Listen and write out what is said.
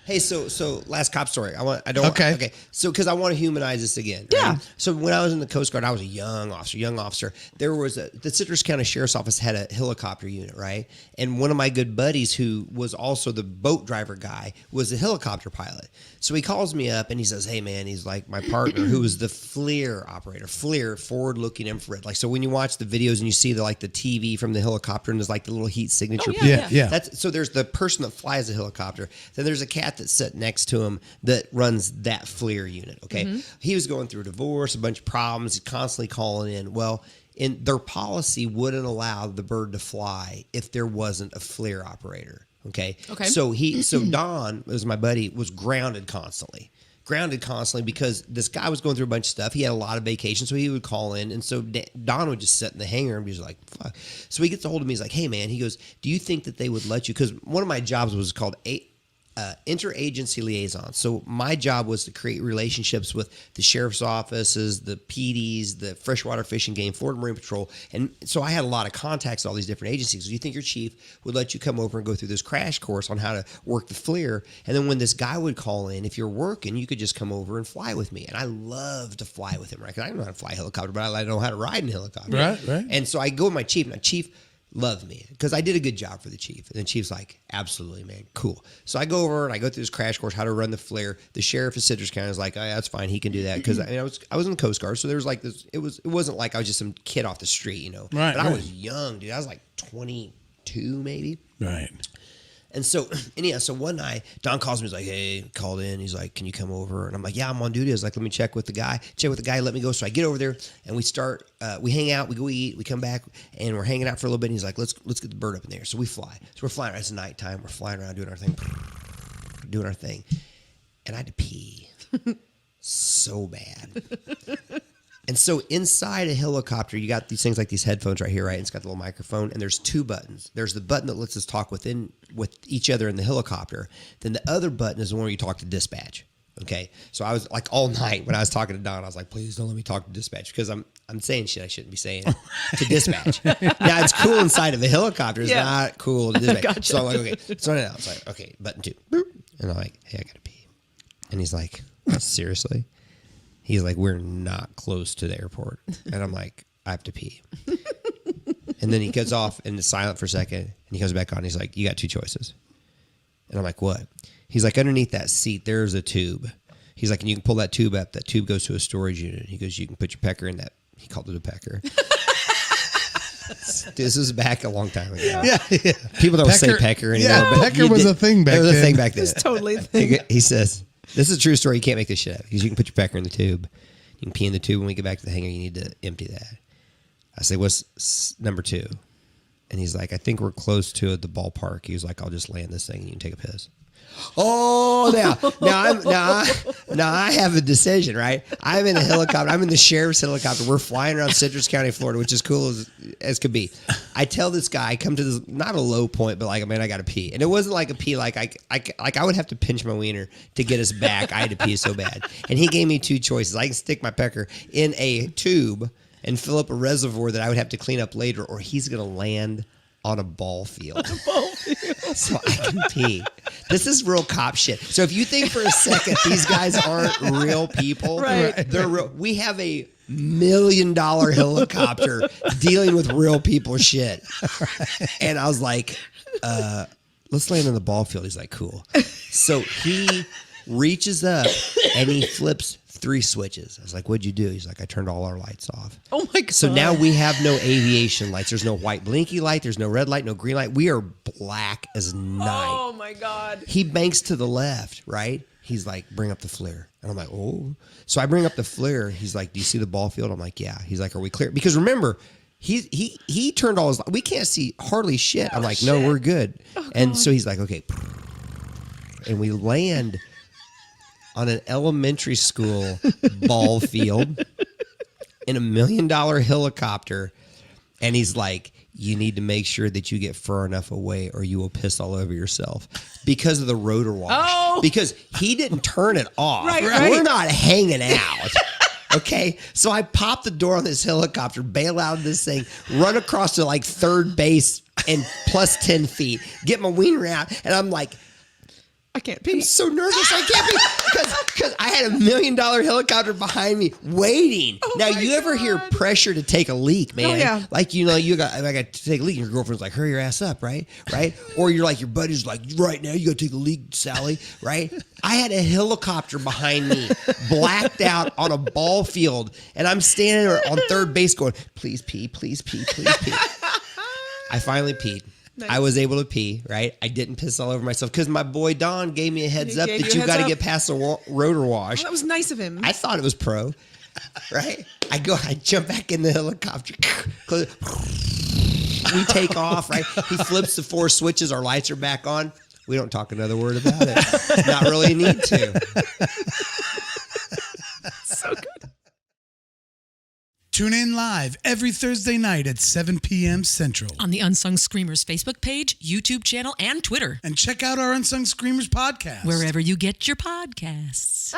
Hey, so last cop story. Okay. So because I want to humanize this again. Right? Yeah. So when I was in the Coast Guard, I was a young officer. There was the Citrus County Sheriff's Office had a helicopter unit, right? And one of my good buddies, who was also the boat driver guy, was a helicopter pilot. So he calls me up and he says, "Hey man," he's like, my partner, who was the FLIR operator, FLIR, forward-looking infrared. Like, so when you watch the videos and you see the TV from the helicopter and there's like the little heat signature. Oh, yeah. So there's the person that flies the helicopter. Then there's a cat that's sitting next to him that runs that FLIR unit. Okay. He was going through a divorce, a bunch of problems. He's constantly calling in. Well, in their policy wouldn't allow the bird to fly if there wasn't a FLIR operator. Okay. So Don, was my buddy, was grounded constantly because this guy was going through a bunch of stuff. He had a lot of vacation, so he would call in. And so Don would just sit in the hangar and be like, fuck. So he gets a hold of me. He's like, "Hey, man," he goes, "Do you think that they would let you?" Because one of my jobs was called interagency liaison. So my job was to create relationships with the sheriff's offices, the PDs, the freshwater fishing game, Florida Marine Patrol. And so I had a lot of contacts with all these different agencies. Do you think your chief would let you come over and go through this crash course on how to work the FLIR? And then when this guy would call in, if you're working, you could just come over and fly with me. And I love to fly with him, right? Because I don't know how to fly a helicopter, but I know how to ride in a helicopter. Right. And so I go with my chief. Now, chief loved me because I did a good job for the chief. And the chief's like, "Absolutely, man. Cool." So I go over and I go through this crash course, how to run the FLIR. The sheriff of Citrus County is like, "Oh, yeah, that's fine. He can do that." Because I was in the Coast Guard. So there was like this, it wasn't like I was just some kid off the street, you know. Right. But I was young, dude. I was like 22 maybe. Right. And so, so one night, Don calls me. He's like, "Hey," called in. He's like, "Can you come over?" And I'm like, "Yeah, I'm on duty." I was like, "Let me check with the guy. Let me go." So I get over there and we start, we hang out, we go eat, we come back and we're hanging out for a little bit. And he's like, let's get the bird up in there. So we fly. So we're flying. It's nighttime. We're flying around doing our thing. And I had to pee so bad. And so inside a helicopter, you got these things like these headphones right here, right? And it's got the little microphone, and there's two buttons. There's the button that lets us talk with each other in the helicopter. Then the other button is the one where you talk to dispatch. Okay, so I was like all night when I was talking to Don, I was like, "Please don't let me talk to dispatch," because I'm saying shit I shouldn't be saying to dispatch. Now it's cool inside of a helicopter. It's not cool to dispatch. Gotcha. So I'm like, okay, so now it's like, okay, button 2, boop. And I'm like, "Hey, I gotta pee," and he's like, "Seriously?" He's like, "We're not close to the airport." And I'm like, "I have to pee." And then he gets off and is silent for a second. And he comes back on. He's like, "You got two choices." And I'm like, "What?" He's like, "Underneath that seat, there's a tube." He's like, "And you can pull that tube up. That tube goes to a storage unit." He goes, "You can put your pecker in that." He called it a pecker. This is back a long time ago. Yeah. People don't say pecker anymore. Yeah, but pecker was a thing back then. It was a thing back then. It's totally a thing. He says, "This is a true story. You can't make this shit up." Because you can put your pecker in the tube. You can pee in the tube. When we get back to the hangar, you need to empty that. I say, "What's number 2? And he's like, "I think we're close to the ballpark." He was like, "I'll just land this thing and you can take a piss." Oh, now I have a decision, right? I'm in a helicopter. I'm in the sheriff's helicopter. We're flying around Citrus County, Florida, which is cool as could be. I tell this guy, I come to this, not a low point, but like, man, I got to pee. And it wasn't like a pee, like I would have to pinch my wiener to get us back. I had to pee so bad. And he gave me two choices. I can stick my pecker in a tube and fill up a reservoir that I would have to clean up later, or he's going to land on a ball field. So I can pee. This is real cop shit. So if you think for a second these guys aren't real people, right. They're real. We have a $1 million helicopter dealing with real people shit. And I was like, let's land on the ball field. He's like, cool. So he reaches up and he flips 3 switches. I was like, "What'd you do?" He's like, "I turned all our lights off." Oh my God. So now we have no aviation lights. There's no white blinky light. There's no red light, no green light. We are black as night. Oh my God. He banks to the left, right? He's like, "Bring up the FLIR." And I'm like, "Oh." So I bring up the FLIR. He's like, "Do you see the ball field?" I'm like, "Yeah." He's like, "Are we clear?" Because remember, he turned all his, we can't see hardly shit. I'm like, "No, we're good." And so he's like, "Okay." And we land on an elementary school ball field in $1 million helicopter. And he's like, "You need to make sure that you get far enough away or you will piss all over yourself," because of the rotor wash. Oh. Because he didn't turn it off. Right. We're not hanging out. Okay, so I pop the door on this helicopter, bail out of this thing, run across to like third base and plus 10 feet, get my wiener out, and I'm like, I can't pee. I'm so nervous. I can't be because I had $1 million helicopter behind me waiting. Now you ever hear pressure to take a leak, man? Oh, yeah. Like I got to take a leak, and your girlfriend's like, "Hurry your ass up, right?" Or you're like, your buddy's like, "Right now, you got to take a leak, Sally." Right? I had a helicopter behind me, blacked out on a ball field, and I'm standing there on third base, going, "Please pee, please pee, please pee." I finally peed. Nice. I was able to pee, right? I didn't piss all over myself because my boy Don gave me a heads up that you got to get past the rotor wash. Oh, that was nice of him. I thought it was pro, right? I jump back in the helicopter. We take off, right? He flips the 4 switches. Our lights are back on. We don't talk another word about it. Not really a need to. So good. Tune in live every Thursday night at 7 p.m. Central. On the Unsung Screamers Facebook page, YouTube channel, and Twitter. And check out our Unsung Screamers podcast. Wherever you get your podcasts.